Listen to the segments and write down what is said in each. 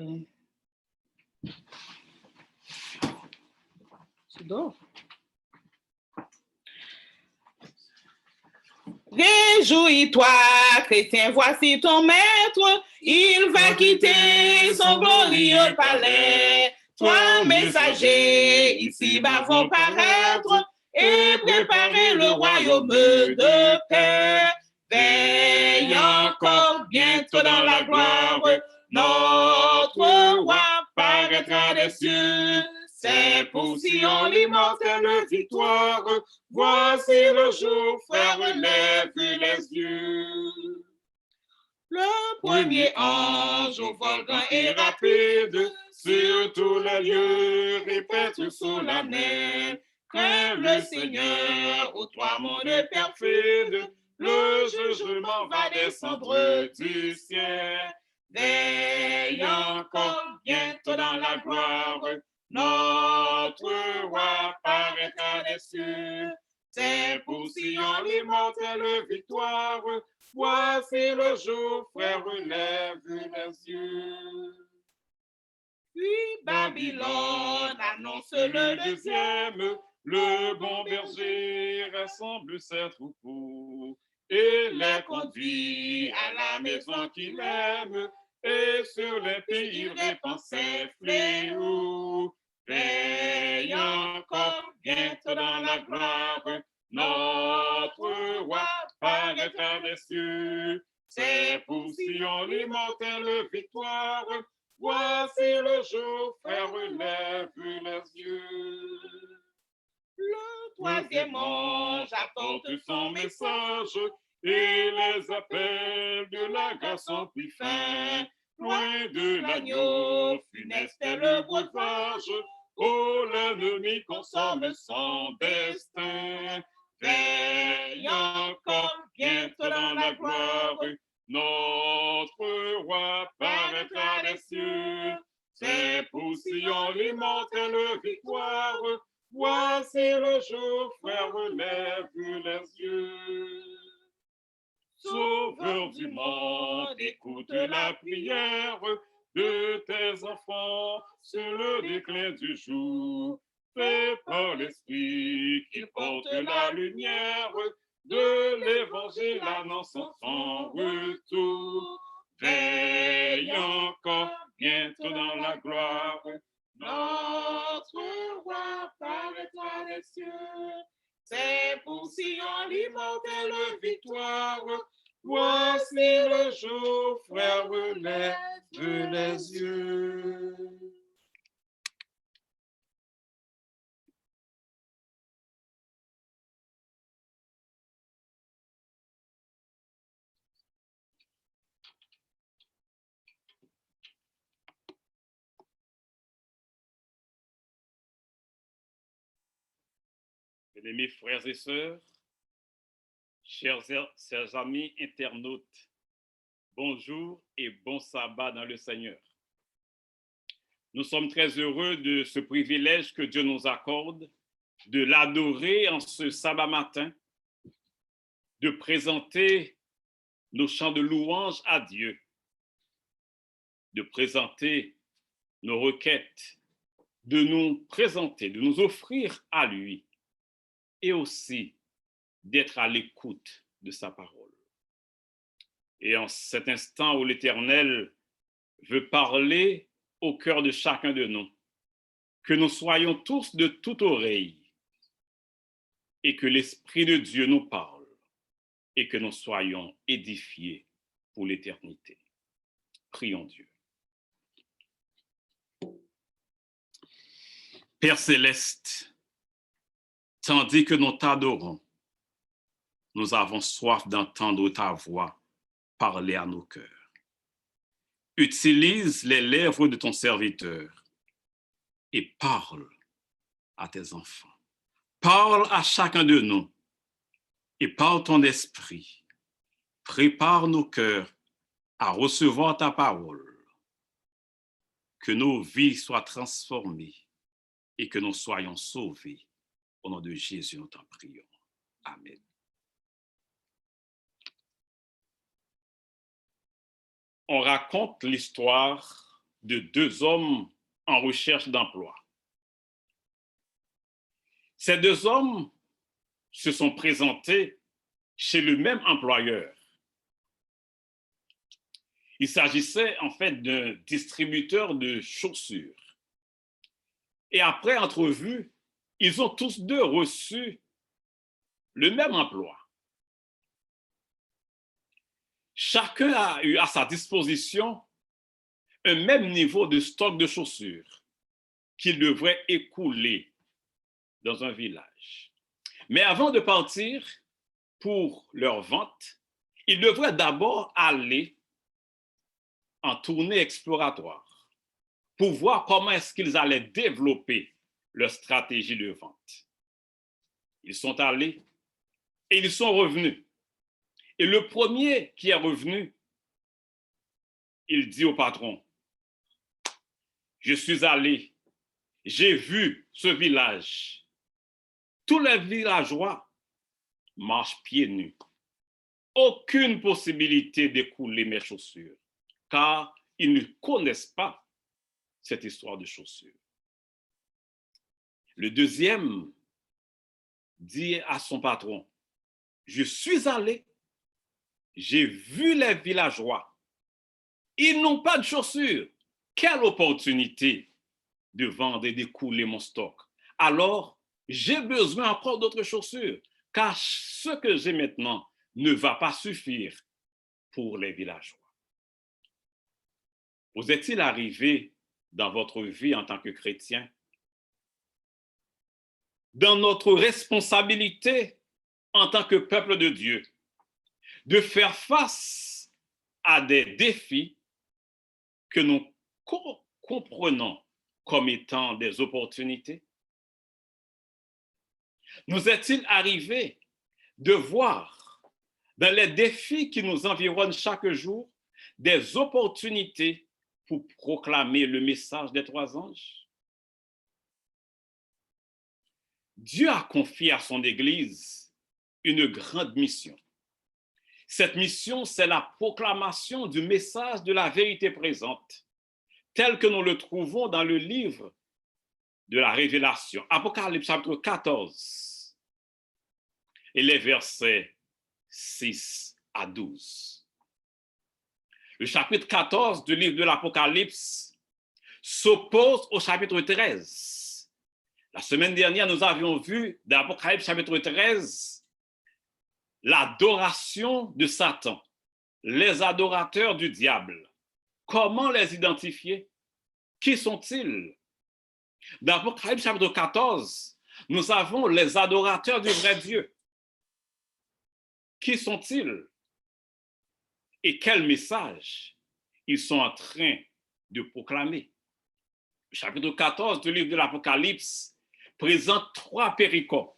Okay. C'est drôle. Réjouis-toi, chrétien, voici ton maître, il va quitter son glorieux palais. Toi, messager, ici-bas vont paraître et préparer le royaume de paix. Veille encore, bientôt dans la gloire, notre roi paraîtra des cieux. C'est pour Sion l'immortelle victoire. Voici le jour, frère, lève les yeux. Le premier ange au vol grand et rapide, sur tous les lieux, répète solennel. Crains le Seigneur, ô toi monde perfide, le jugement va descendre du ciel. Veille encore, bientôt dans la gloire, notre roi paraîtra des cieux. C'est pour Sion l'immortelle victoire. Voici le jour, frère, lève les yeux. Puis Babylone annonce le deuxième. Le bon berger rassemble ses troupeaux et les conduit à la maison qu'il aime. Et sur les pays, il répand ses fléaux. Veille encore, bientôt dans la gloire, notre roi paraîtra des cieux. C'est pour Sion l'immortelle victoire. Voici le jour, frère, lève les yeux. Le troisième ange apporte son message et les appels de la grâce en plus fin. Loin de l'agneau, funeste est le breuvage. Oh, l'ennemi consomme son destin. Veille encore, bientôt dans la gloire, notre roi paraîtra des cieux. C'est pour Sion l'immortelle victoire. Voici le jour, frère, lève les yeux. Sauveur du monde, écoute la prière de tes enfants sur le déclin du jour. Fais par l'Esprit qu'il porte la lumière de l'Évangile annonçant son retour. Veille encore, bientôt dans la gloire, notre roi paraîtra des cieux. C'est pour Sion l'immortelle victoire. Voici le jour, frère, lève les yeux. Mes frères et sœurs, chers amis internautes, bonjour et bon sabbat dans le Seigneur. Nous sommes très heureux de ce privilège que Dieu nous accorde, de l'adorer en ce sabbat matin, de présenter nos chants de louange à Dieu, de présenter nos requêtes, de nous présenter, de nous offrir à lui et aussi d'être à l'écoute de sa parole. Et en cet instant où l'Éternel veut parler au cœur de chacun de nous, que nous soyons tous de toute oreille et que l'Esprit de Dieu nous parle et que nous soyons édifiés pour l'éternité. Prions Dieu. Père céleste, tandis que nous t'adorons, nous avons soif d'entendre ta voix parler à nos cœurs. Utilise les lèvres de ton serviteur et parle à tes enfants. Parle à chacun de nous et par ton esprit, prépare nos cœurs à recevoir ta parole. Que nos vies soient transformées et que nous soyons sauvés. Au nom de Jésus, nous t'en prions. Amen. On raconte l'histoire de deux hommes en recherche d'emploi. Ces deux hommes se sont présentés chez le même employeur. Il s'agissait en fait d'un distributeur de chaussures. Et après entrevue, ils ont tous deux reçu le même emploi. Chacun a eu à sa disposition un même niveau de stock de chaussures qu'il devrait écouler dans un village. Mais avant de partir pour leur vente, ils devraient d'abord aller en tournée exploratoire pour voir comment est-ce qu'ils allaient développer leur stratégie de vente. Ils sont allés et ils sont revenus. Et le premier qui est revenu, il dit au patron, « Je suis allé, j'ai vu ce village. Tous les villageois marchent pieds nus. Aucune possibilité d'écouler mes chaussures, car ils ne connaissent pas cette histoire de chaussures. » Le deuxième dit à son patron, « Je suis allé, j'ai vu les villageois. Ils n'ont pas de chaussures. Quelle opportunité de vendre et d'écouler mon stock. Alors, j'ai besoin encore d'autres chaussures, car ce que j'ai maintenant ne va pas suffire pour les villageois. » Vous est-il arrivé dans votre vie en tant que chrétien, dans notre responsabilité en tant que peuple de Dieu, de faire face à des défis que nous comprenons comme étant des opportunités? Nous est-il arrivé de voir dans les défis qui nous environnent chaque jour des opportunités pour proclamer le message des trois anges? Dieu a confié à son Église une grande mission. Cette mission, c'est la proclamation du message de la vérité présente, tel que nous le trouvons dans le livre de la Révélation, Apocalypse chapitre 14, et les versets 6 à 12. Le chapitre 14 du livre de l'Apocalypse s'oppose au chapitre 13. La semaine dernière, nous avions vu dans l'Apocalypse chapitre 13 l'adoration de Satan, les adorateurs du diable. Comment les identifier? Qui sont-ils? Dans l'Apocalypse chapitre 14, nous avons les adorateurs du vrai Dieu. Qui sont-ils? Et quel message ils sont en train de proclamer? Le chapitre 14 du livre de l'Apocalypse présente trois péricopes.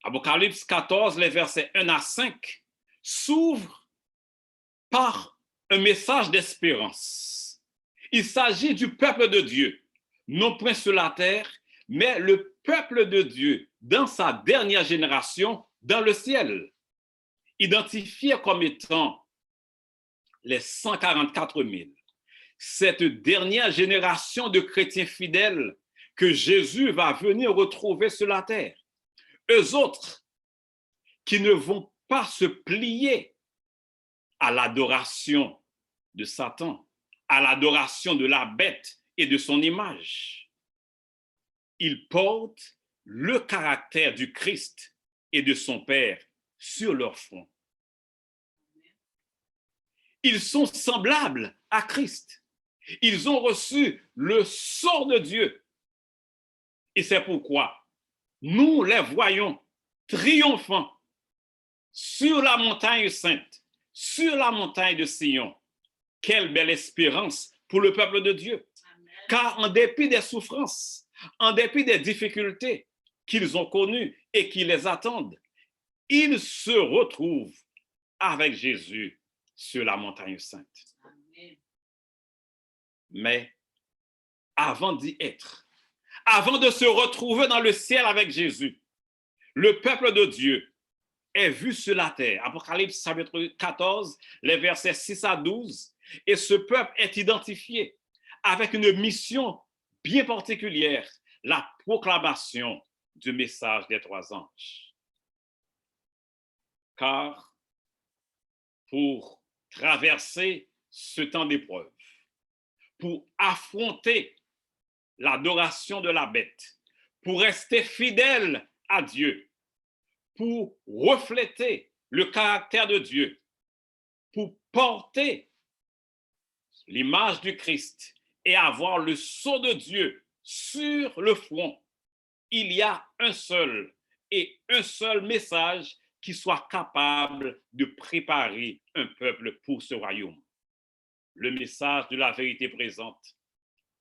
Apocalypse 14, les versets 1 à 5, s'ouvre par un message d'espérance. Il s'agit du peuple de Dieu, non point sur la terre, mais le peuple de Dieu dans sa dernière génération dans le ciel, identifié comme étant les 144 000. Cette dernière génération de chrétiens fidèles que Jésus va venir retrouver sur la terre. Eux autres qui ne vont pas se plier à l'adoration de Satan, à l'adoration de la bête et de son image. Ils portent le caractère du Christ et de son Père sur leur front. Ils sont semblables à Christ. Ils ont reçu le sceau de Dieu. Et c'est pourquoi nous les voyons triomphants sur la montagne sainte, sur la montagne de Sion. Quelle belle espérance pour le peuple de Dieu. Amen. Car en dépit des souffrances, en dépit des difficultés qu'ils ont connues et qui les attendent, ils se retrouvent avec Jésus sur la montagne sainte. Amen. Mais avant d'y être, avant de se retrouver dans le ciel avec Jésus, le peuple de Dieu est vu sur la terre. Apocalypse chapitre 14, les versets 6 à 12, Et ce peuple est identifié avec une mission bien particulière, la proclamation du message des trois anges. Car pour traverser ce temps d'épreuve, pour affronter l'adoration de la bête, pour rester fidèle à Dieu, pour refléter le caractère de Dieu, pour porter l'image du Christ et avoir le sceau de Dieu sur le front, il y a un seul message qui soit capable de préparer un peuple pour ce royaume. Le message de la vérité présente,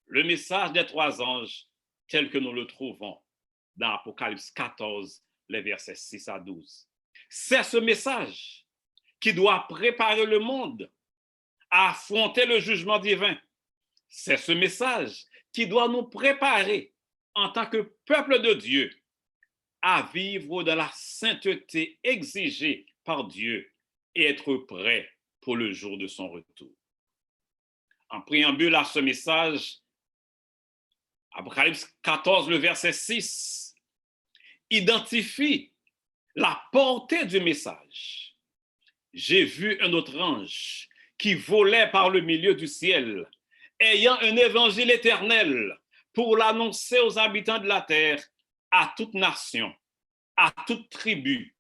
le message des trois anges tel que nous le trouvons dans Apocalypse 14, les versets 6 à 12. C'est ce message qui doit préparer le monde à affronter le jugement divin. C'est ce message qui doit nous préparer en tant que peuple de Dieu à vivre dans la sainteté exigée par Dieu et être prêt pour le jour de son retour. En préambule à ce message, Apocalypse 14, le verset 6, identifie la portée du message. J'ai vu un autre ange qui volait par le milieu du ciel, ayant un évangile éternel pour l'annoncer aux habitants de la terre, à toute nation, à toute tribu,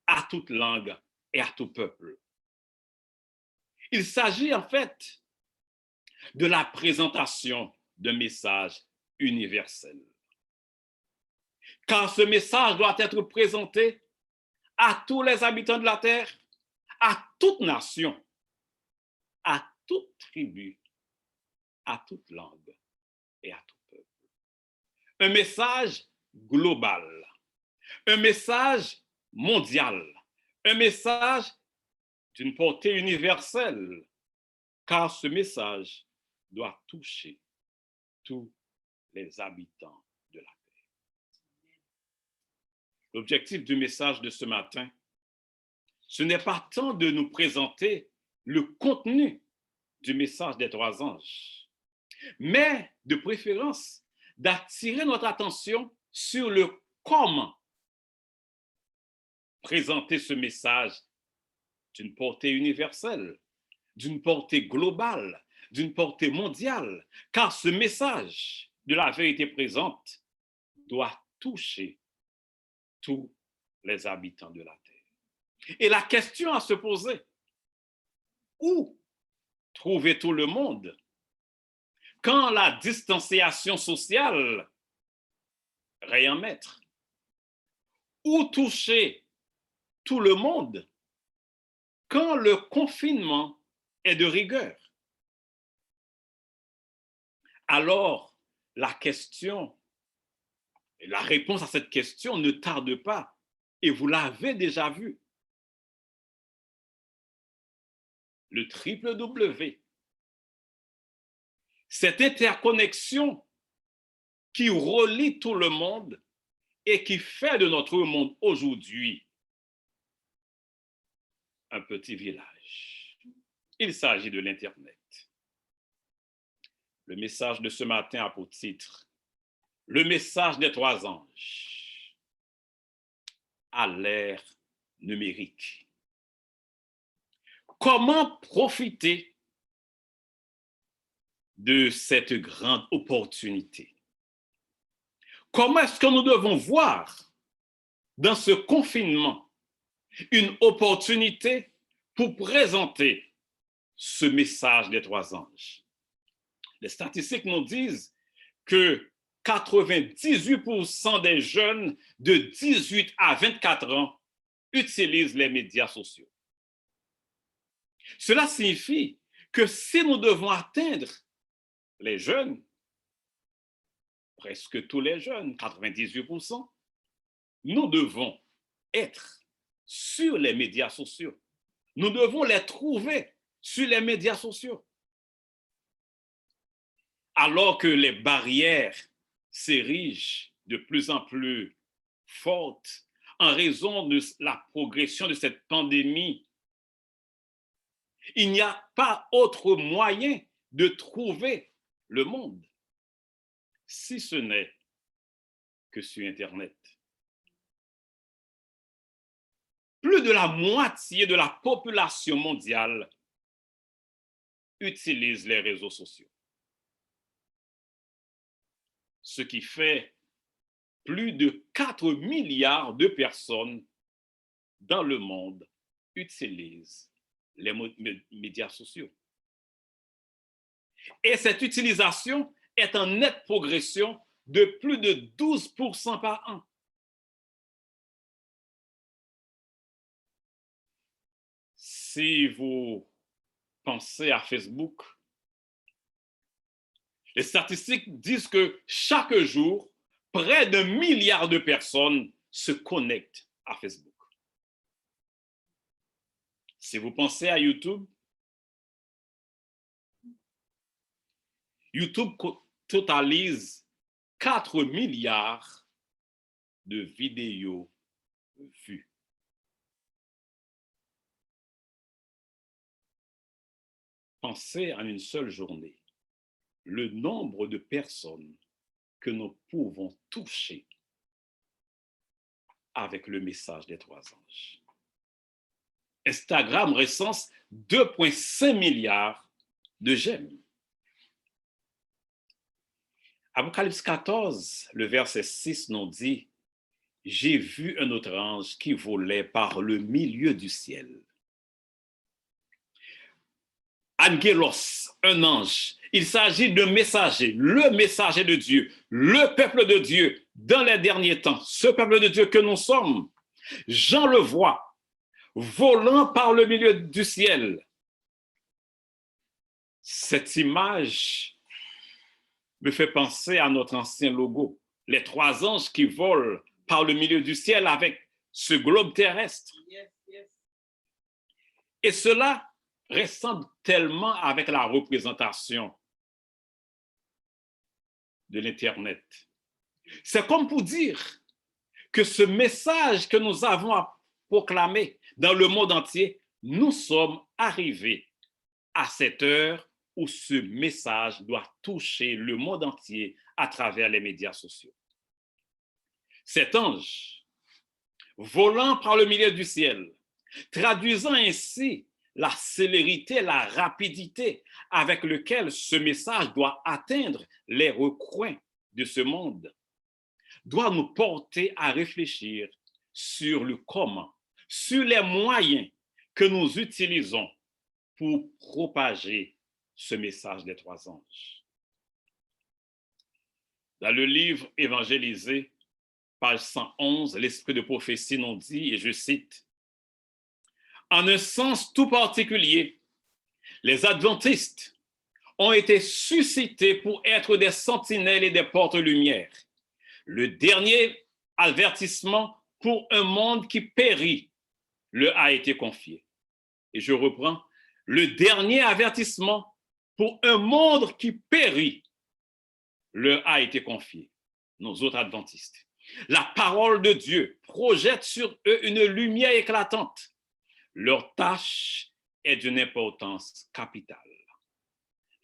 à toute langue et à tout peuple. Il s'agit en fait de la présentation d'un message universel. Car ce message doit être présenté à tous les habitants de la terre, à toute nation, à toute tribu, à toute langue et à tout peuple. Un message global, un message mondial, un message d'une portée universelle, car ce message doit toucher tous les habitants de la terre. L'objectif du message de ce matin, ce n'est pas tant de nous présenter le contenu du message des trois anges, mais de préférence d'attirer notre attention sur le comment présenter ce message d'une portée universelle, d'une portée globale, d'une portée mondiale, car ce message de la vérité présente doit toucher tous les habitants de la terre. Et la question à se poser, où trouver tout le monde quand la distanciation sociale règne en maître? Où toucher tout le monde quand le confinement est de rigueur? Alors, la réponse à cette question ne tarde pas, et vous l'avez déjà vu. Le www. Cette interconnexion qui relie tout le monde et qui fait de notre monde aujourd'hui un petit village. Il s'agit de l'Internet. Le message de ce matin a pour titre « Le message des trois anges à l'ère numérique ». Comment profiter de cette grande opportunité? Comment est-ce que nous devons voir dans ce confinement une opportunité pour présenter ce message des trois anges? Les statistiques nous disent que 98% des jeunes de 18 à 24 ans utilisent les médias sociaux. Cela signifie que si nous devons atteindre les jeunes, presque tous les jeunes, 98%, nous devons être sur les médias sociaux. Nous devons les trouver sur les médias sociaux. Alors que les barrières s'érigent de plus en plus fortes en raison de la progression de cette pandémie Il n'y a pas autre moyen de trouver le monde, si ce n'est que sur Internet. Plus de la moitié de la population mondiale utilise les réseaux sociaux, ce qui fait plus de 4 milliards de personnes dans le monde utilisent les médias sociaux. Et cette utilisation est en nette progression de plus de 12% par an. Si vous pensez à Facebook, les statistiques disent que chaque jour, près d'1 milliard de personnes se connectent à Facebook. Si vous pensez à YouTube, YouTube totalise 4 milliards de vidéos vues. Pensez en une seule journée le nombre de personnes que nous pouvons toucher avec le message des 3 anges. Instagram recense 2,5 milliards de j'aime. Apocalypse 14, le verset 6 nous dit « J'ai vu un autre ange qui volait par le milieu du ciel. » Angelos, un ange. Il s'agit d'un messager, le messager de Dieu, le peuple de Dieu dans les derniers temps, ce peuple de Dieu que nous sommes. Jean le voit, volant par le milieu du ciel. Cette image me fait penser à notre ancien logo, les 3 anges qui volent par le milieu du ciel avec ce globe terrestre. Et cela ressemble tellement avec la représentation de l'Internet. C'est comme pour dire que ce message que nous avons à proclamer dans le monde entier, nous sommes arrivés à cette heure où ce message doit toucher le monde entier à travers les médias sociaux. Cet ange, volant par le milieu du ciel, traduisant ainsi la célérité, la rapidité avec laquelle ce message doit atteindre les recoins de ce monde, doit nous porter à réfléchir sur le comment, sur les moyens que nous utilisons pour propager ce message des 3 anges. Dans le livre Évangélisé, page 111, l'esprit de prophétie nous dit, et je cite, « En un sens tout particulier, les adventistes ont été suscités pour être des sentinelles et des porte-lumière. Le dernier avertissement pour un monde qui périt leur a été confié. » Et je reprends, « Le dernier avertissement pour un monde qui périt leur a été confié. » Nos autres adventistes. La parole de Dieu projette sur eux une lumière éclatante. Leur tâche est d'une importance capitale.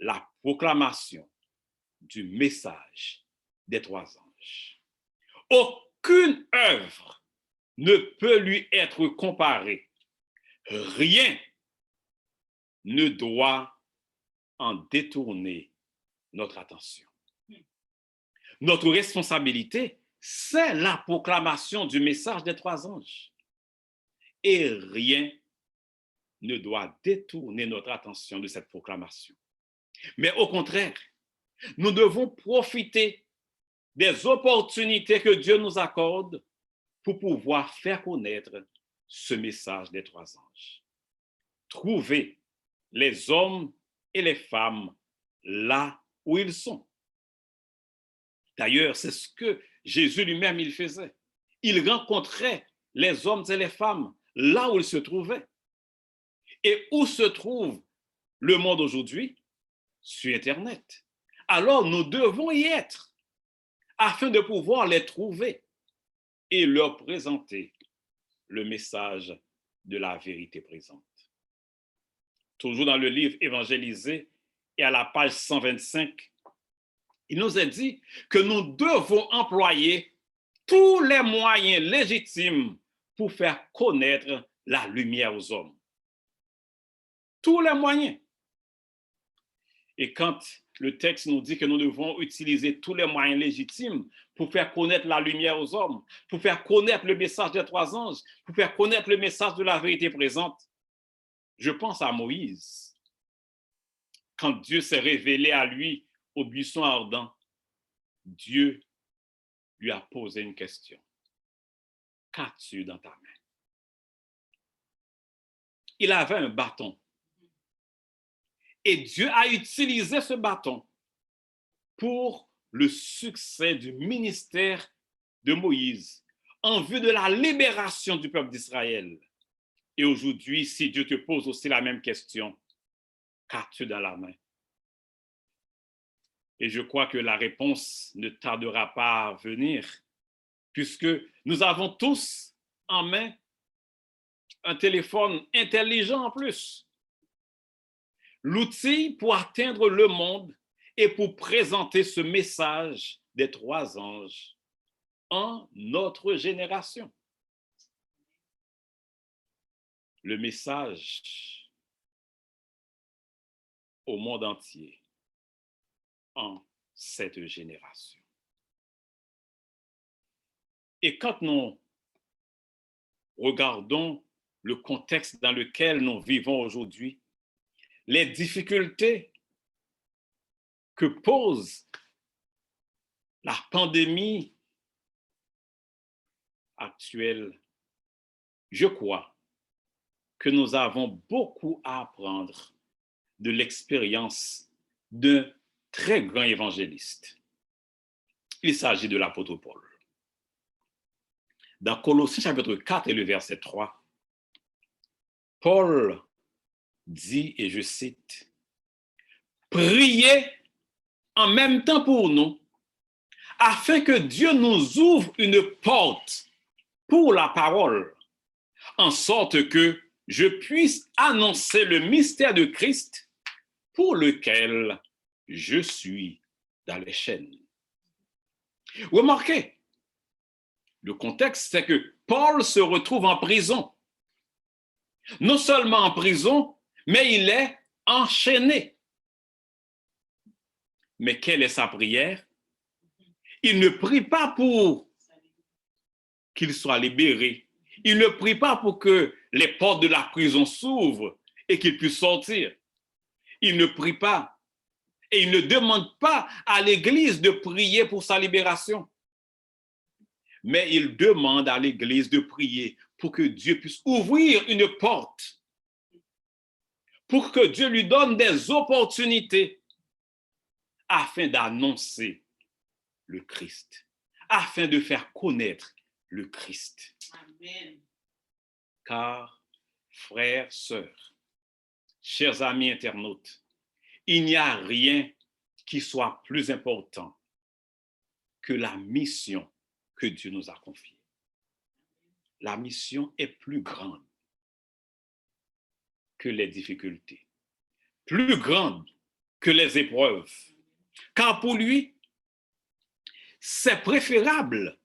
La proclamation du message des 3 anges. Aucune œuvre ne peut lui être comparée. Rien ne doit en détourner notre attention. Notre responsabilité, c'est la proclamation du message des 3 anges. Et rien ne doit détourner notre attention de cette proclamation. Mais au contraire, nous devons profiter des opportunités que Dieu nous accorde pour pouvoir faire connaître ce message des 3 anges. Trouver les hommes et les femmes là où ils sont. D'ailleurs, c'est ce que Jésus lui-même il faisait. Il rencontrait les hommes et les femmes là où ils se trouvaient. Et où se trouve le monde aujourd'hui? Sur Internet. Alors, nous devons y être afin de pouvoir les trouver et leur présenter le message de la vérité présente. toujours dans le livre Évangélisé et à la page 125, il nous est dit que nous devons employer tous les moyens légitimes pour faire connaître la lumière aux hommes. Tous les moyens. Et quand le texte nous dit que nous devons utiliser tous les moyens légitimes pour faire connaître la lumière aux hommes, pour faire connaître le message des trois anges, pour faire connaître le message de la vérité présente, je pense à Moïse. Quand Dieu s'est révélé à lui au buisson ardent, Dieu lui a posé une question. Qu'as-tu dans ta main? Il avait un bâton. Et Dieu a utilisé ce bâton pour le succès du ministère de Moïse en vue de la libération du peuple d'Israël. Et aujourd'hui, si Dieu te pose aussi la même question, qu'as-tu dans la main? Et je crois que la réponse ne tardera pas à venir, puisque nous avons tous en main un téléphone intelligent en plus. L'outil pour atteindre le monde et pour présenter ce message des trois anges en notre génération. Le message au monde entier en cette génération. Et quand nous regardons le contexte dans lequel nous vivons aujourd'hui, les difficultés que pose la pandémie actuelle, je crois que nous avons beaucoup à apprendre de l'expérience d'un très grand évangéliste. Il s'agit de l'apôtre Paul. Dans Colossiens chapitre 4 et le verset 3, Paul dit, et je cite, « Priez en même temps pour nous, afin que Dieu nous ouvre une porte pour la parole, en sorte que je puisse annoncer le mystère de Christ pour lequel je suis dans les chaînes. » Remarquez, le contexte, c'est que Paul se retrouve en prison. Non seulement en prison, mais il est enchaîné. Mais quelle est sa prière? Il ne prie pas pour qu'il soit libéré. Il ne prie pas pour que les portes de la prison s'ouvrent et qu'il puisse sortir. Il ne prie pas et il ne demande pas à l'Église de prier pour sa libération. Mais il demande à l'Église de prier pour que Dieu puisse ouvrir une porte, pour que Dieu lui donne des opportunités afin d'annoncer le Christ, afin de faire connaître le Christ. Amen. Car, frères, sœurs, chers amis internautes, il n'y a rien qui soit plus important que la mission que Dieu nous a confiée. La mission est plus grande que les difficultés, plus grande que les épreuves. Car pour lui, c'est préférable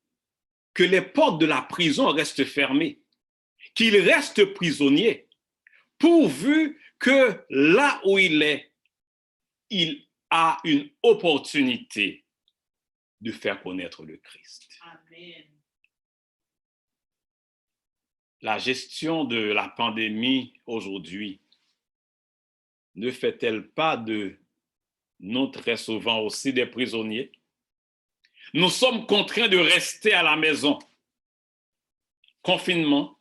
que les portes de la prison restent fermées, qu'il reste prisonnier, pourvu que là où il est, il a une opportunité de faire connaître le Christ. Amen. La gestion de la pandémie aujourd'hui ne fait-elle pas de nous très souvent aussi des prisonniers? Nous sommes contraints de rester à la maison. Confinement,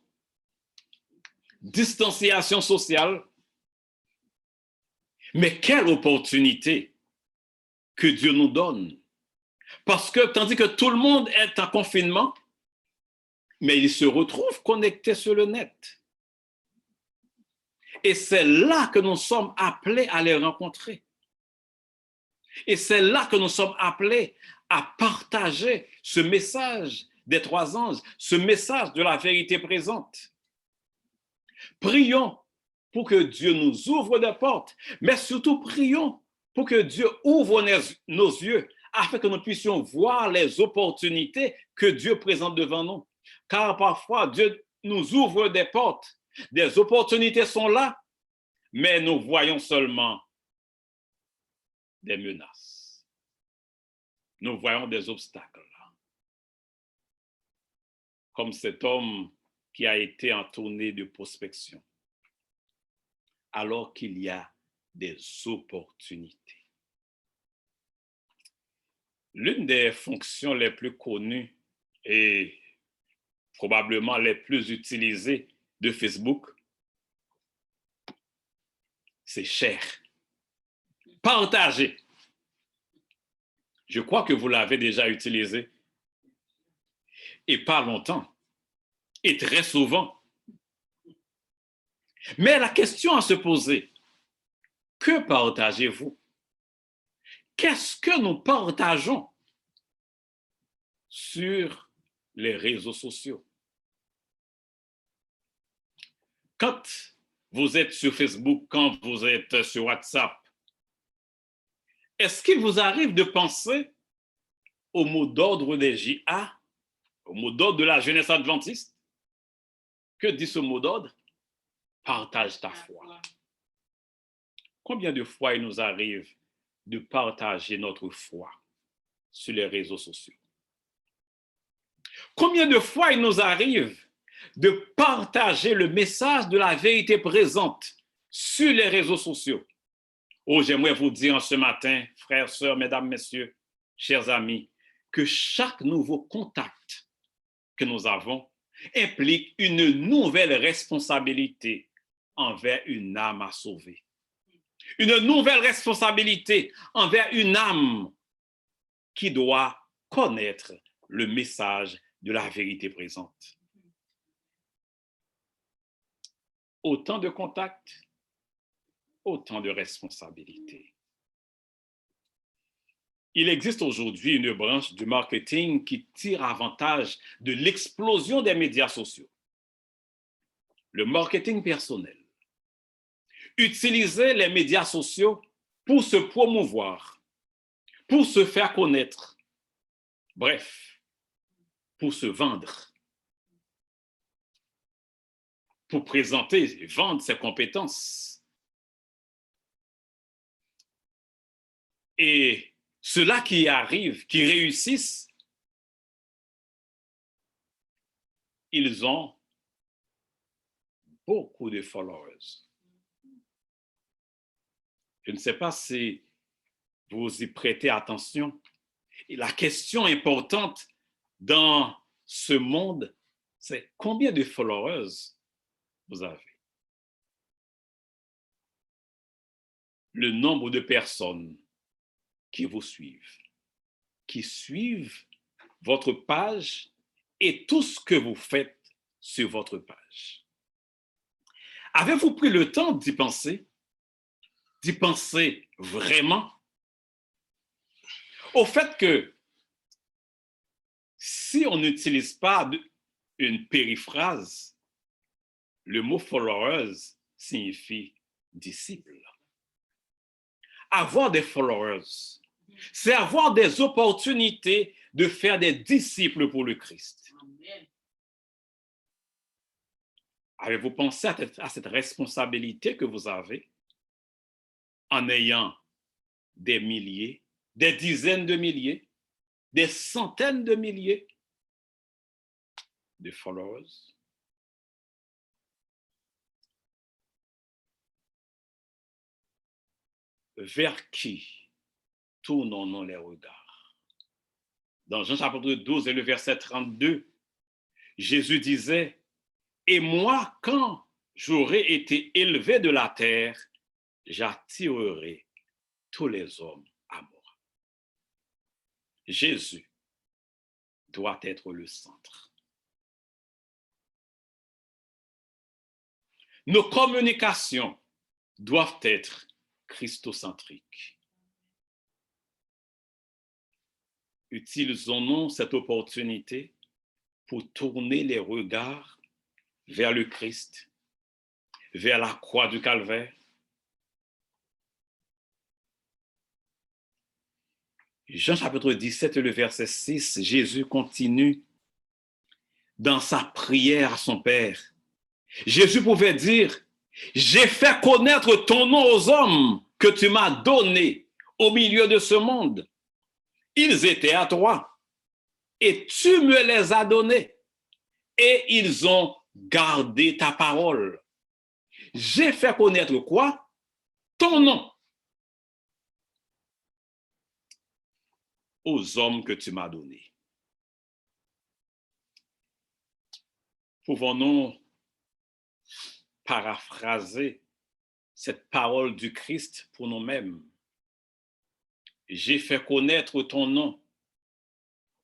distanciation sociale. Mais quelle opportunité que Dieu nous donne. Parce que tandis que tout le monde est en confinement, mais ils se retrouvent connectés sur le net. Et c'est là que nous sommes appelés à les rencontrer. Et c'est là que nous sommes appelés à partager ce message des trois anges, ce message de la vérité présente. Prions pour que Dieu nous ouvre des portes, mais surtout prions pour que Dieu ouvre nos yeux afin que nous puissions voir les opportunités que Dieu présente devant nous. Car parfois, Dieu nous ouvre des portes, des opportunités sont là, mais nous voyons seulement des menaces. Nous voyons des obstacles. Comme cet homme qui a été en tournée de prospection, alors qu'il y a des opportunités. L'une des fonctions les plus connues et probablement les plus utilisées de Facebook, c'est share, partager. Je crois que vous l'avez déjà utilisé. Et pas longtemps. Et très souvent. Mais la question à se poser, que partagez-vous? Qu'est-ce que nous partageons sur les réseaux sociaux? Quand vous êtes sur Facebook, quand vous êtes sur WhatsApp, est-ce qu'il vous arrive de penser au mot d'ordre des JA, au mot d'ordre de la jeunesse adventiste? Que dit ce mot d'ordre? Partage ta foi. Combien de fois il nous arrive de partager notre foi sur les réseaux sociaux? Combien de fois il nous arrive de partager le message de la vérité présente sur les réseaux sociaux? Oh, j'aimerais vous dire ce matin, frères, sœurs, mesdames, messieurs, chers amis, que chaque nouveau contact que nous avons implique une nouvelle responsabilité envers une âme à sauver. Une nouvelle responsabilité envers une âme qui doit connaître le message de la vérité présente. Autant de contacts, autant de responsabilités. Il existe aujourd'hui une branche du marketing qui tire avantage de l'explosion des médias sociaux. Le marketing personnel. Utiliser les médias sociaux pour se promouvoir, pour se faire connaître, bref, pour se vendre, pour présenter et vendre ses compétences. Et ceux-là qui arrivent, qui réussissent, ils ont beaucoup de followers. Je ne sais pas si vous y prêtez attention. Et la question importante dans ce monde, c'est combien de followers vous avez? Le nombre de personnes qui vous suivent, qui suivent votre page et tout ce que vous faites sur votre page. Avez-vous pris le temps d'y penser? D'y penser vraiment? Au fait que si on n'utilise pas une périphrase, le mot followers signifie disciple. Avoir des followers, c'est avoir des opportunités de faire des disciples pour le Christ. Amen. Avez-vous pensé à cette responsabilité que vous avez en ayant des milliers, des dizaines de milliers, des centaines de milliers de followers? Vers qui tournons-nous les regards? Dans Jean chapitre 12 et le verset 32, Jésus disait, « Et moi, quand j'aurai été élevé de la terre, j'attirerai tous les hommes à moi. » Jésus doit être le centre. Nos communications doivent être christocentriques. Utilisons-nous cette opportunité pour tourner les regards vers le Christ, vers la croix du calvaire. Jean chapitre 17, le verset 6, Jésus continue dans sa prière à son Père. Jésus pouvait dire, j'ai fait connaître ton nom aux hommes que tu m'as donnés au milieu de ce monde. Ils étaient à toi et tu me les as donnés et ils ont gardé ta parole. J'ai fait connaître quoi? Ton nom aux hommes que tu m'as donnés. Pouvons-nous paraphraser cette parole du Christ pour nous-mêmes? J'ai fait connaître ton nom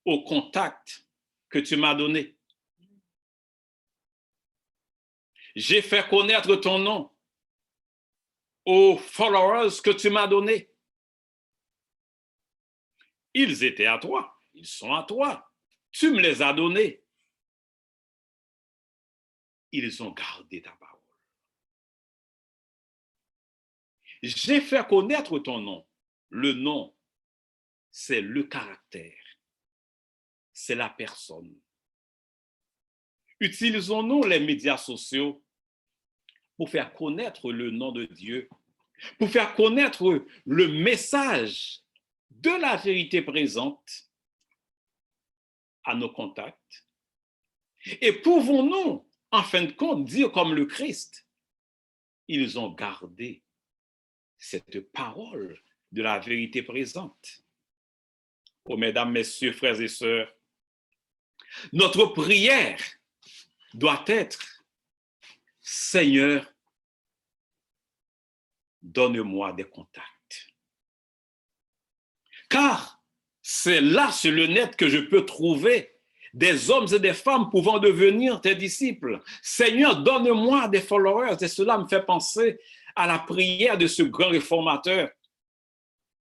au contact que tu m'as donné. J'ai fait connaître ton nom aux followers que tu m'as donnés. Ils étaient à toi, ils sont à toi. Tu me les as donnés. Ils ont gardé ta parole. J'ai fait connaître ton nom. Le nom, c'est le caractère, c'est la personne. Utilisons-nous les médias sociaux pour faire connaître le nom de Dieu, pour faire connaître le message de la vérité présente à nos contacts? Et pouvons-nous, en fin de compte, dire comme le Christ, ils ont gardé cette parole de la vérité présente? Oh, mesdames, messieurs, frères et sœurs, notre prière doit être, Seigneur, donne-moi des contacts. Car c'est là, sur le net, que je peux trouver des hommes et des femmes pouvant devenir tes disciples. Seigneur, donne-moi des followers. Et cela me fait penser à la prière de ce grand réformateur,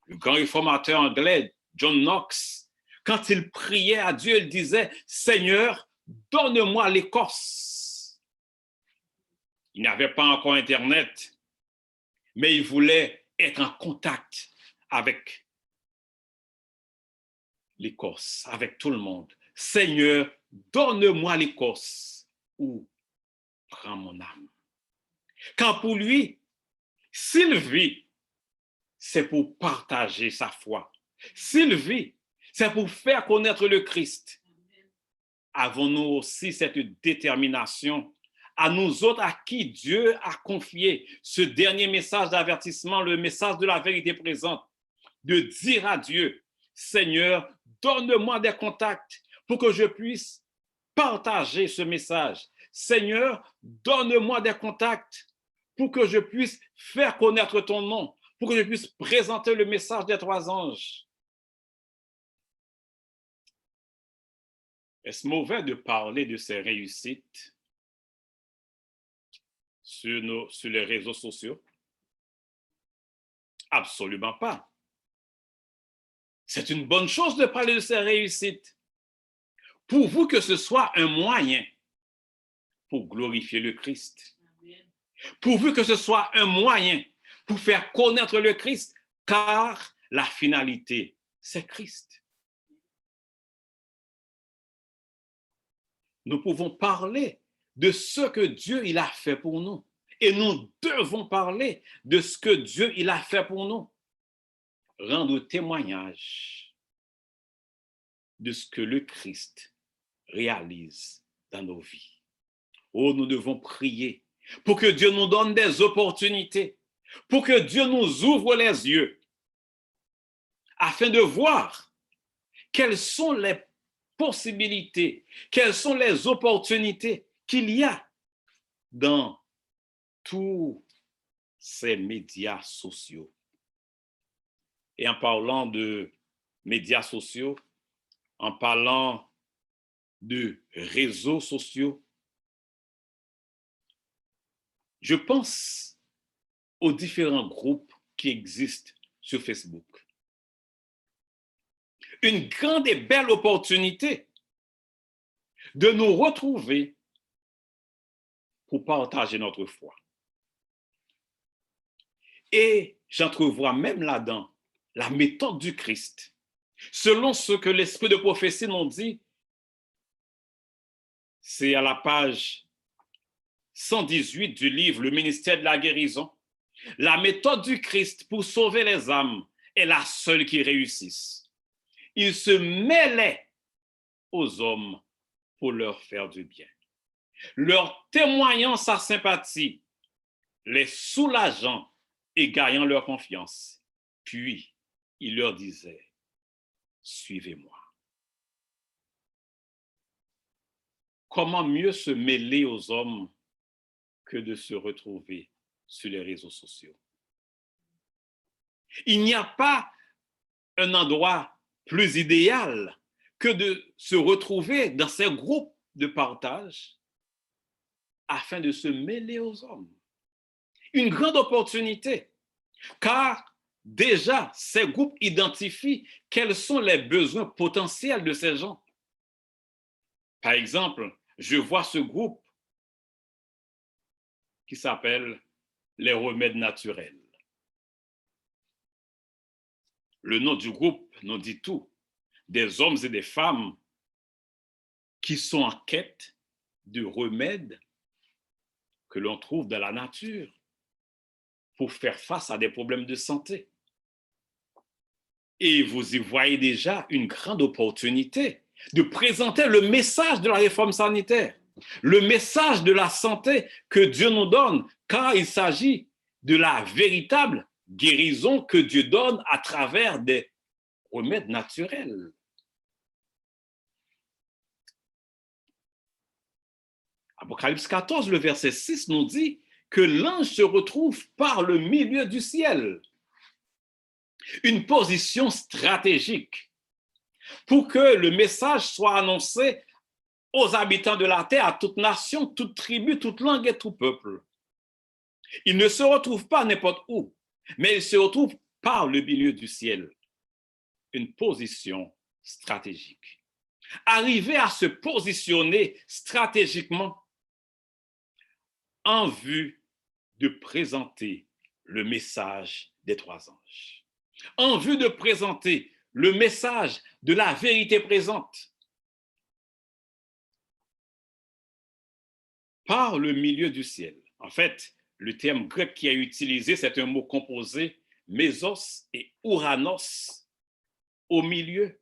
le grand réformateur anglais, John Knox. Quand il priait à Dieu, il disait, Seigneur, donne-moi l'Écosse. Il n'avait pas encore Internet, mais il voulait être en contact avec l'Écosse, avec tout le monde. Seigneur, donne-moi l'Écosse ou prends mon âme. Quand pour lui, s'il vit, c'est pour partager sa foi. S'il vit, c'est pour faire connaître le Christ. Avons-nous aussi cette détermination à nous autres à qui Dieu a confié ce dernier message d'avertissement, le message de la vérité présente, de dire à Dieu, Seigneur, donne-moi des contacts pour que je puisse partager ce message. Seigneur, donne-moi des contacts pour que je puisse faire connaître ton nom, pour que je puisse présenter le message des trois anges. Est-ce mauvais de parler de ces réussites sur les réseaux sociaux? Absolument pas. C'est une bonne chose de parler de ces réussites, pourvu que ce soit un moyen pour glorifier le Christ. Pourvu que ce soit un moyen pour faire connaître le Christ, car la finalité, c'est Christ. Nous pouvons parler de ce que Dieu il a fait pour nous. Et nous devons parler de ce que Dieu il a fait pour nous. Rendre témoignage de ce que le Christ réalise dans nos vies. Oh, nous devons prier pour que Dieu nous donne des opportunités, pour que Dieu nous ouvre les yeux, afin de voir quelles sont les possibilités, quelles sont les opportunités qu'il y a dans tous ces médias sociaux. Et en parlant de médias sociaux, en parlant de réseaux sociaux, je pense aux différents groupes qui existent sur Facebook. Une grande et belle opportunité de nous retrouver pour partager notre foi. Et j'entrevois même là-dedans la méthode du Christ. Selon ce que l'esprit de prophétie nous dit, c'est à la page 118 du livre Le ministère de la guérison. La méthode du Christ pour sauver les âmes est la seule qui réussisse. Il se mêlait aux hommes pour leur faire du bien, leur témoignant sa sympathie, les soulageant et gagnant leur confiance. Puis, il leur disait, suivez-moi. Comment mieux se mêler aux hommes que de se retrouver sur les réseaux sociaux? Il n'y a pas un endroit plus idéal que de se retrouver dans ces groupes de partage afin de se mêler aux hommes. Une grande opportunité, car déjà, ces groupes identifient quels sont les besoins potentiels de ces gens. Par exemple, je vois ce groupe qui s'appelle les remèdes naturels. Le nom du groupe nous dit tout. Des hommes et des femmes qui sont en quête de remèdes que l'on trouve dans la nature pour faire face à des problèmes de santé. Et vous y voyez déjà une grande opportunité de présenter le message de la réforme sanitaire, le message de la santé que Dieu nous donne, car il s'agit de la véritable guérison que Dieu donne à travers des remèdes naturels. Apocalypse 14, le verset 6 nous dit que l'ange se retrouve par le milieu du ciel. Une position stratégique pour que le message soit annoncé aux habitants de la terre, à toute nation, toute tribu, toute langue et tout peuple. Il ne se retrouve pas n'importe où, mais il se retrouve par le milieu du ciel. Une position stratégique. Arriver à se positionner stratégiquement en vue de présenter le message des trois anges, en vue de présenter le message de la vérité présente par le milieu du ciel. En fait, le terme grec qui est utilisé, c'est un mot composé, mésos et ouranos, au milieu.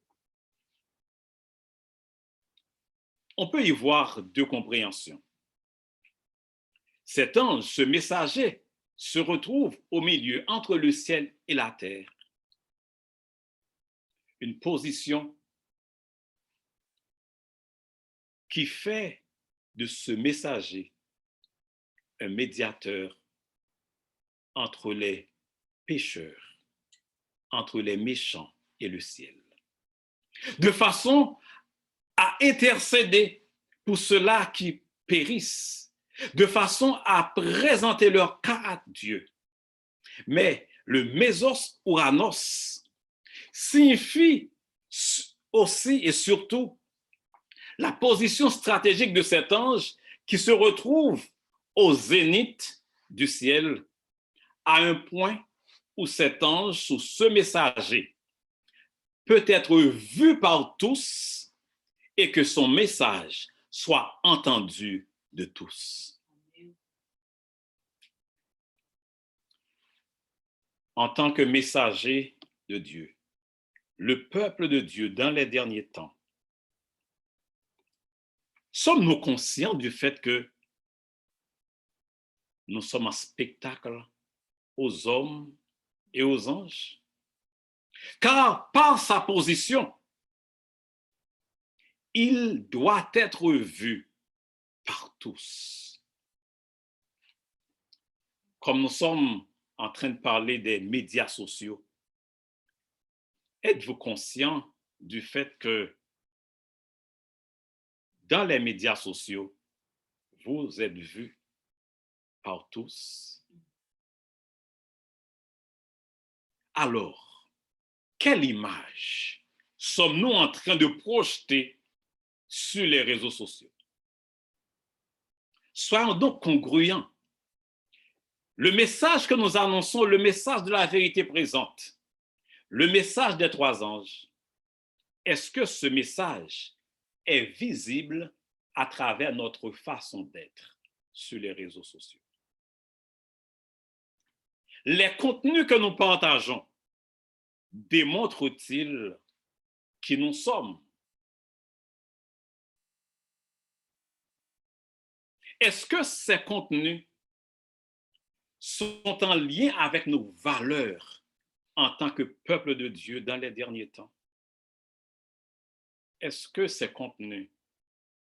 On peut y voir deux compréhensions. Cet ange, ce messager, se retrouve au milieu entre le ciel et la terre. Une position qui fait de ce messager un médiateur entre les pécheurs, entre les méchants et le ciel, de façon à intercéder pour ceux-là qui périssent, de façon à présenter leur cas à Dieu. Mais le mésos ouranos signifie aussi et surtout la position stratégique de cet ange qui se retrouve au zénith du ciel, à un point où cet ange, ou ce messager, peut être vu par tous et que son message soit entendu de tous. En tant que messager de Dieu, le peuple de Dieu dans les derniers temps, sommes-nous conscients du fait que nous sommes en spectacle aux hommes et aux anges? Car par sa position, il doit être vu par tous. Comme nous sommes en train de parler des médias sociaux, êtes-vous conscient du fait que dans les médias sociaux, vous êtes vus par tous? Alors, quelle image sommes-nous en train de projeter sur les réseaux sociaux? Soyons donc congruents. Le message que nous annonçons, le message de la vérité présente, le message des 3 anges, est-ce que ce message est visible à travers notre façon d'être sur les réseaux sociaux? Les contenus que nous partageons démontrent-ils qui nous sommes? Est-ce que ces contenus sont en lien avec nos valeurs en tant que peuple de Dieu dans les derniers temps? Est-ce que ces contenus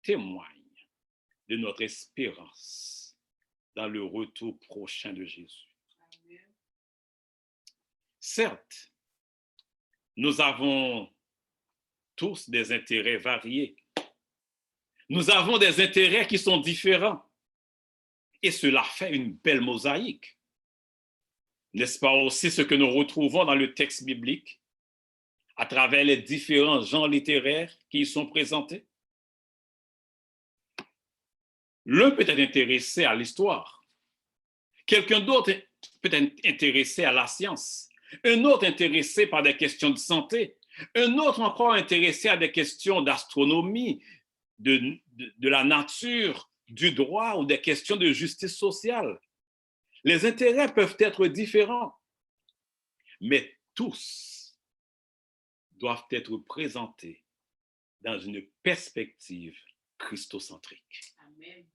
témoignent de notre espérance dans le retour prochain de Jésus? Certes, nous avons tous des intérêts variés. Nous avons des intérêts qui sont différents. Et cela fait une belle mosaïque. N'est-ce pas aussi ce que nous retrouvons dans le texte biblique à travers les différents genres littéraires qui y sont présentés? L'un peut être intéressé à l'histoire. Quelqu'un d'autre peut être intéressé à la science. Un autre intéressé par des questions de santé. Un autre encore intéressé à des questions d'astronomie, de la nature, du droit ou des questions de justice sociale. Les intérêts peuvent être différents, mais tous doivent être présentés dans une perspective christocentrique. Amen.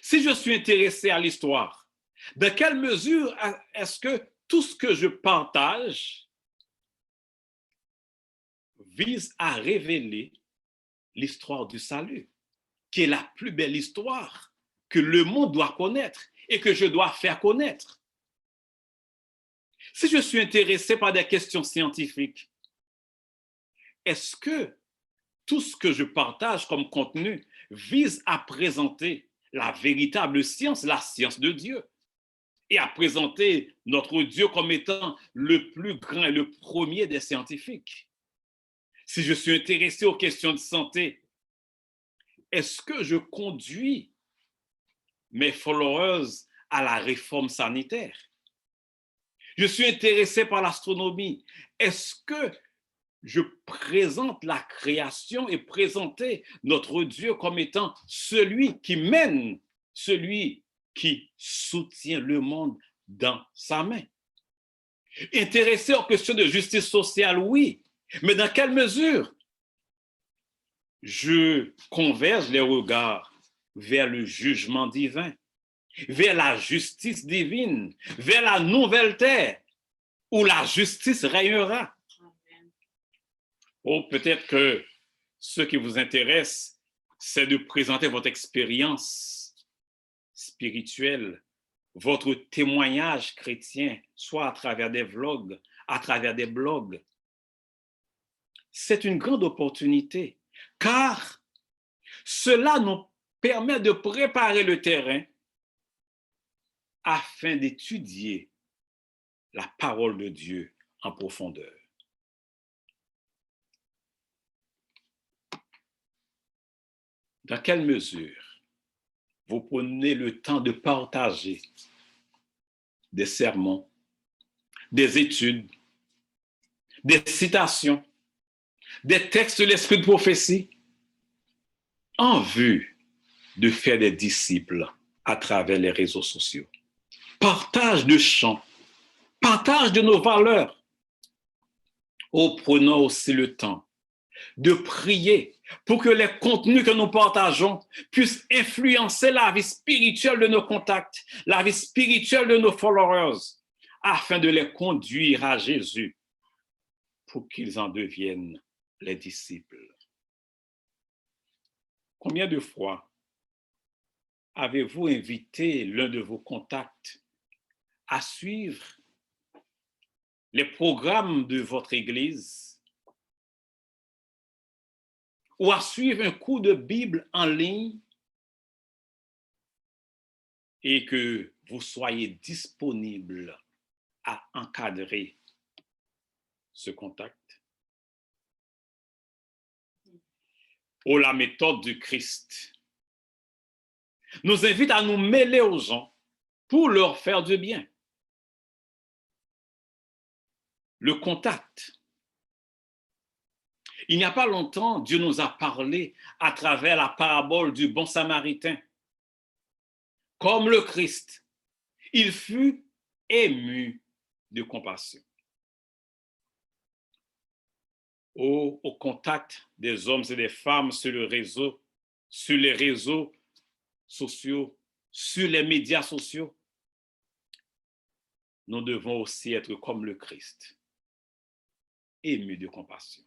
Si je suis intéressé à l'histoire, de quelle mesure est-ce que tout ce que je partage vise à révéler l'histoire du salut, qui est la plus belle histoire que le monde doit connaître et que je dois faire connaître? Si je suis intéressé par des questions scientifiques, est-ce que tout ce que je partage comme contenu vise à présenter la véritable science, la science de Dieu, et à présenter notre Dieu comme étant le plus grand et le premier des scientifiques? Si je suis intéressé aux questions de santé, est-ce que je conduis mes followers à la réforme sanitaire? Je suis intéressé par l'astronomie. Est-ce que je présente la création et présenter notre Dieu comme étant celui qui mène, celui qui soutient le monde dans sa main? Intéressé aux questions de justice sociale, oui, mais dans quelle mesure je converge les regards vers le jugement divin, vers la justice divine, vers la nouvelle terre où la justice régnera? Ou peut-être que ce qui vous intéresse, c'est de présenter votre expérience spirituelle, votre témoignage chrétien, soit à travers des vlogs, à travers des blogs. C'est une grande opportunité, car cela nous permet de préparer le terrain afin d'étudier la parole de Dieu en profondeur. Dans quelle mesure vous prenez le temps de partager des sermons, des études, des citations, des textes de l'esprit de prophétie en vue de faire des disciples à travers les réseaux sociaux? Partage de chants, partage de nos valeurs. Prenons aussi le temps de prier pour que les contenus que nous partageons puissent influencer la vie spirituelle de nos contacts, la vie spirituelle de nos followers, afin de les conduire à Jésus pour qu'ils en deviennent les disciples. Combien de fois avez-vous invité l'un de vos contacts à suivre les programmes de votre église ou à suivre un cours de Bible en ligne et que vous soyez disponible à encadrer ce contact? La méthode du Christ nous invite à nous mêler aux gens pour leur faire du bien. Le contact. Il n'y a pas longtemps, Dieu nous a parlé à travers la parabole du bon samaritain. Comme le Christ, il fut ému de compassion. Au contact des hommes et des femmes sur les réseaux sociaux, sur les médias sociaux, nous devons aussi être comme le Christ, émus de compassion.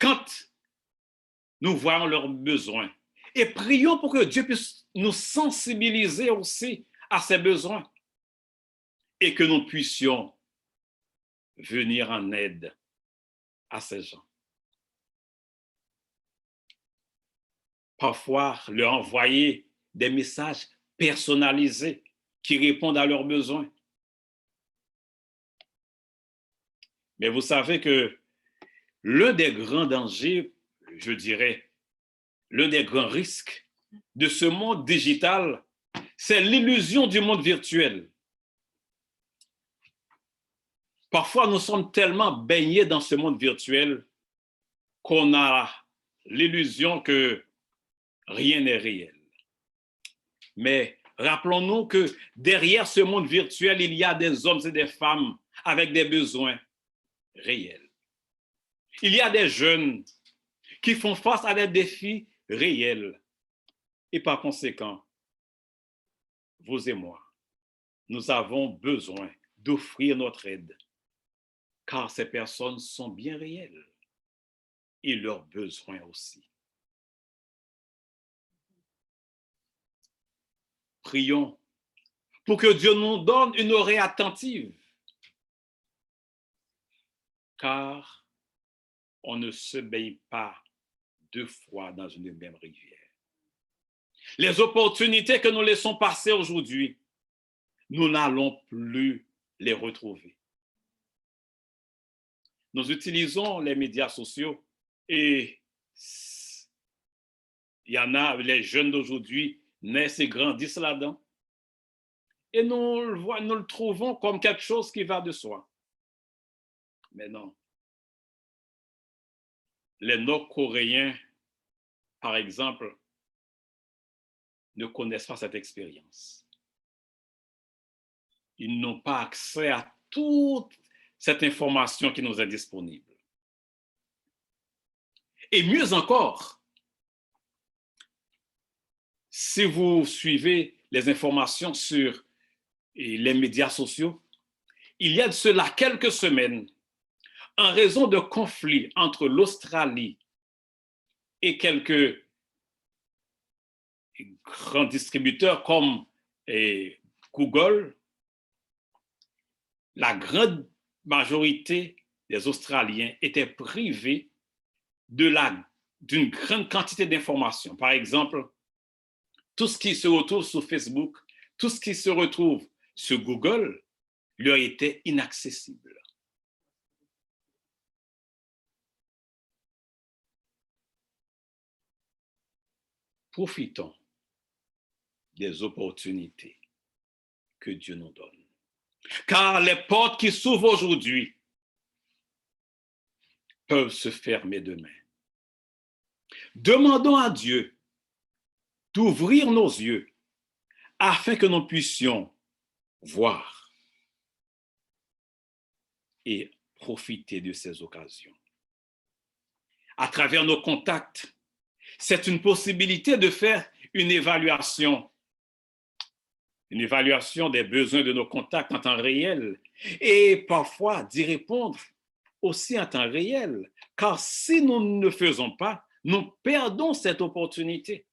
Quand nous voyons leurs besoins, et prions pour que Dieu puisse nous sensibiliser aussi à ces besoins et que nous puissions venir en aide à ces gens. Parfois, leur envoyer des messages personnalisés qui répondent à leurs besoins. Mais vous savez que l'un des grands dangers, je dirais, l'un des grands risques de ce monde digital, c'est l'illusion du monde virtuel. Parfois, nous sommes tellement baignés dans ce monde virtuel qu'on a l'illusion que rien n'est réel. Mais rappelons-nous que derrière ce monde virtuel, il y a des hommes et des femmes avec des besoins réels. Il y a des jeunes qui font face à des défis réels. Et par conséquent, vous et moi, nous avons besoin d'offrir notre aide, car ces personnes sont bien réelles et leurs besoins aussi. Prions pour que Dieu nous donne une oreille attentive, car on ne se baigne pas deux fois dans une même rivière. Les opportunités que nous laissons passer aujourd'hui, nous n'allons plus les retrouver. Nous utilisons les médias sociaux et il y en a, les jeunes d'aujourd'hui naissent et grandissent là-dedans. Et nous le trouvons comme quelque chose qui va de soi. Mais non. Les Nord-Coréens, par exemple, ne connaissent pas cette expérience. Ils n'ont pas accès à toute cette information qui nous est disponible. Et mieux encore, si vous suivez les informations sur les médias sociaux, il y a de cela quelques semaines, en raison de conflits entre l'Australie et quelques grands distributeurs comme Google, la grande majorité des Australiens étaient privés d'une grande quantité d'informations. Par exemple, tout ce qui se retrouve sur Facebook, tout ce qui se retrouve sur Google, leur était inaccessible. Profitons des opportunités que Dieu nous donne. Car les portes qui s'ouvrent aujourd'hui peuvent se fermer demain. Demandons à Dieu d'ouvrir nos yeux afin que nous puissions voir et profiter de ces occasions. À travers nos contacts, c'est une possibilité de faire une évaluation des besoins de nos contacts en temps réel et parfois d'y répondre aussi en temps réel. Car si nous ne le faisons pas, nous perdons cette opportunité.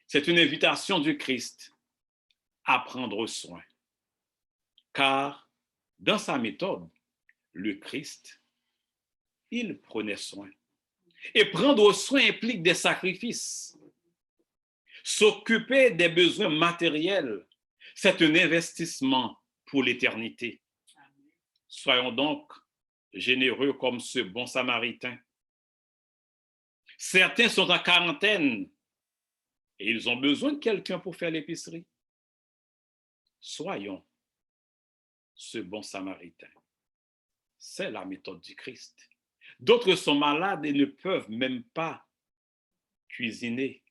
C'est une invitation du Christ à prendre soin. Car dans sa méthode, le Christ, il prenait soin. Et prendre soin implique des sacrifices. S'occuper des besoins matériels, c'est un investissement pour l'éternité. Soyons donc généreux comme ce bon samaritain. Certains sont en quarantaine et ils ont besoin de quelqu'un pour faire l'épicerie. Soyons ce bon samaritain. C'est la méthode du Christ. D'autres sont malades et ne peuvent même pas cuisiner,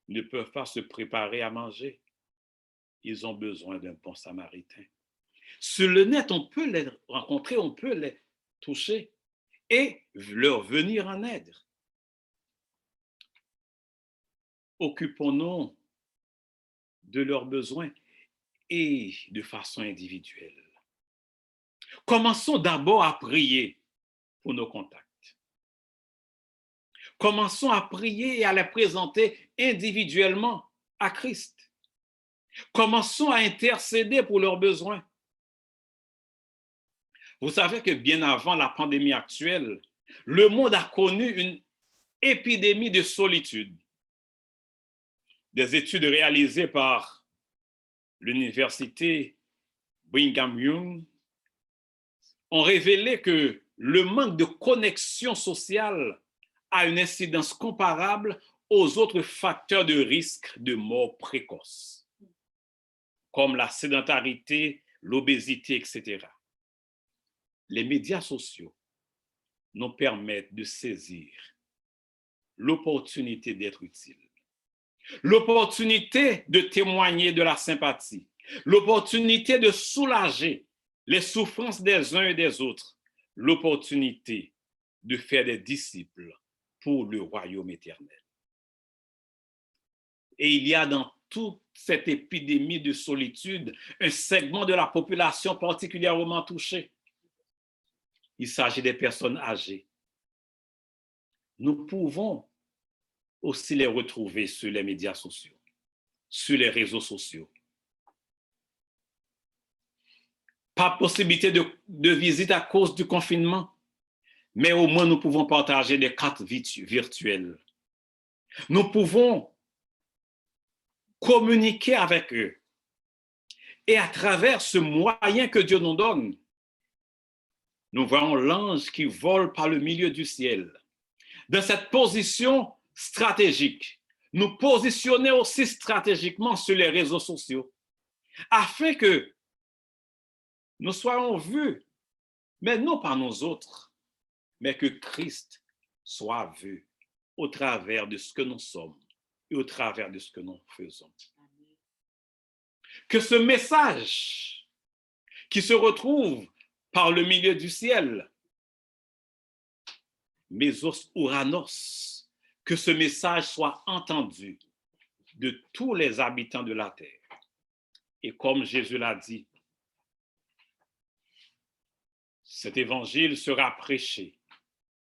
ne peuvent pas se préparer à manger. Ils ont besoin d'un bon samaritain. Sur le net, on peut les rencontrer, on peut les toucher et leur venir en aide. Occupons-nous de leurs besoins et de façon individuelle. Commençons d'abord à prier pour nos contacts. Commençons à prier et à les présenter individuellement à Christ. Commençons à intercéder pour leurs besoins. Vous savez que bien avant la pandémie actuelle, le monde a connu une épidémie de solitude. Des études réalisées par l'université Brigham Young ont révélé que le manque de connexion sociale a une incidence comparable aux autres facteurs de risque de mort précoce, comme la sédentarité, l'obésité, etc. Les médias sociaux nous permettent de saisir l'opportunité d'être utile, l'opportunité de témoigner de la sympathie, l'opportunité de soulager les souffrances des uns et des autres, l'opportunité de faire des disciples pour le royaume éternel. Et il y a dans toute cette épidémie de solitude un segment de la population particulièrement touché. Il s'agit des personnes âgées. Nous pouvons aussi les retrouver sur les médias sociaux, sur les réseaux sociaux. Pas possibilité de visite à cause du confinement, mais au moins nous pouvons partager des cartes virtuelles. Nous pouvons communiquer avec eux. Et à travers ce moyen que Dieu nous donne, nous voyons l'ange qui vole par le milieu du ciel. Dans cette position stratégique, nous positionner aussi stratégiquement sur les réseaux sociaux, afin que nous soyons vus, mais non par nous autres, mais que Christ soit vu au travers de ce que nous sommes et au travers de ce que nous faisons. Que ce message qui se retrouve par le milieu du ciel, Mesos Uranos, que ce message soit entendu de tous les habitants de la terre. Et comme Jésus l'a dit, cet évangile sera prêché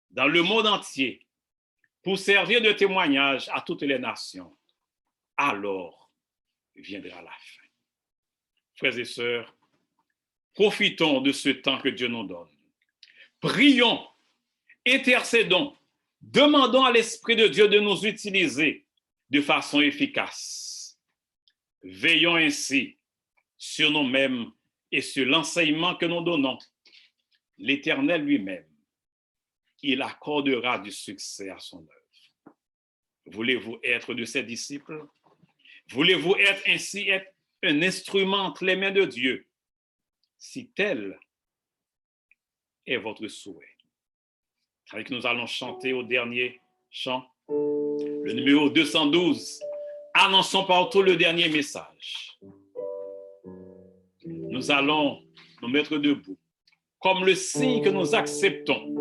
dans le monde entier pour servir de témoignage à toutes les nations. Alors viendra la fin. Frères et sœurs, profitons de ce temps que Dieu nous donne. Prions, intercédons, demandons à l'Esprit de Dieu de nous utiliser de façon efficace. Veillons ainsi sur nous-mêmes et sur l'enseignement que nous donnons. L'Éternel lui-même, il accordera du succès à son œuvre. Voulez-vous être de ses disciples? Voulez-vous ainsi être un instrument entre les mains de Dieu? Si tel est votre souhait. Avec nous allons chanter au dernier chant, le numéro 212. Annonçons partout le dernier message. Nous allons nous mettre debout, comme le signe que nous acceptons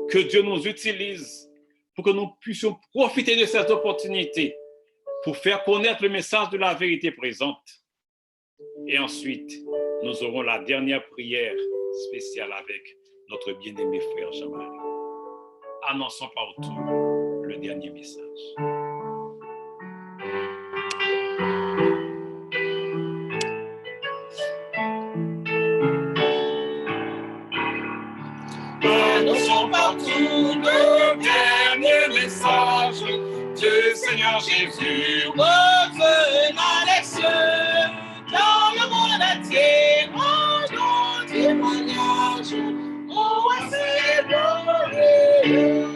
que Dieu nous utilise pour que nous puissions profiter de cette opportunité pour faire connaître le message de la vérité présente. Et ensuite, nous aurons la dernière prière spéciale avec notre bien-aimé frère Jean-Marie. Annonçons partout le dernier message. Annonçons partout le dernier message du Seigneur Jésus. Revenant des cieux, dans le monde entier, rendons témoignage, ô assez glorieux.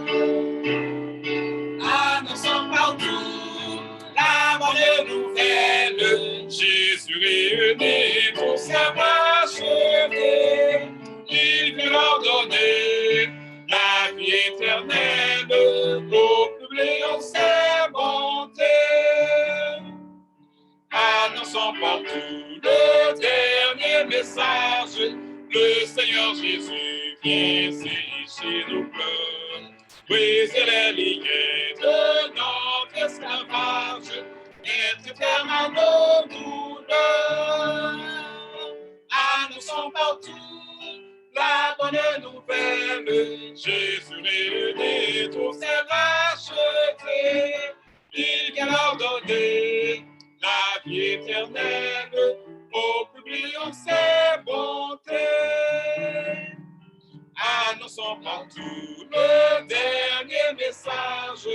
Annonçons partout la bonne nouvelle. Jésus réunit tous ses rachetés. Il vient leur donner la vie éternelle, au publiant ses bontés. Annonçons partout le dernier message. Le Seigneur Jésus vient sécher nos pleurs, briser les liens de notre esclavage, être ferme à nos douleurs. Annonçons partout la bonne nouvelle. Jésus réunit tous ses rachetés. Il vient leur donner la vie éternelle, au publiant ses bontés. Annonçons partout le dernier message.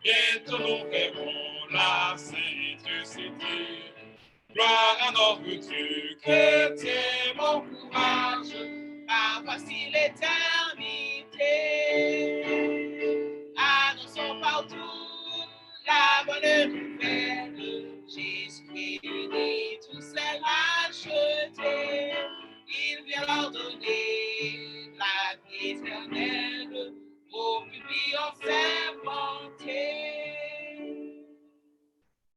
Bientôt nous verrons la sainteté. Gloire à notre Dieu, chrétien, mon courage, car voici l'éternité. Annonçons partout la bonne nouvelle. Jésus-Christ unit tous les rachetés. Il vient leur donner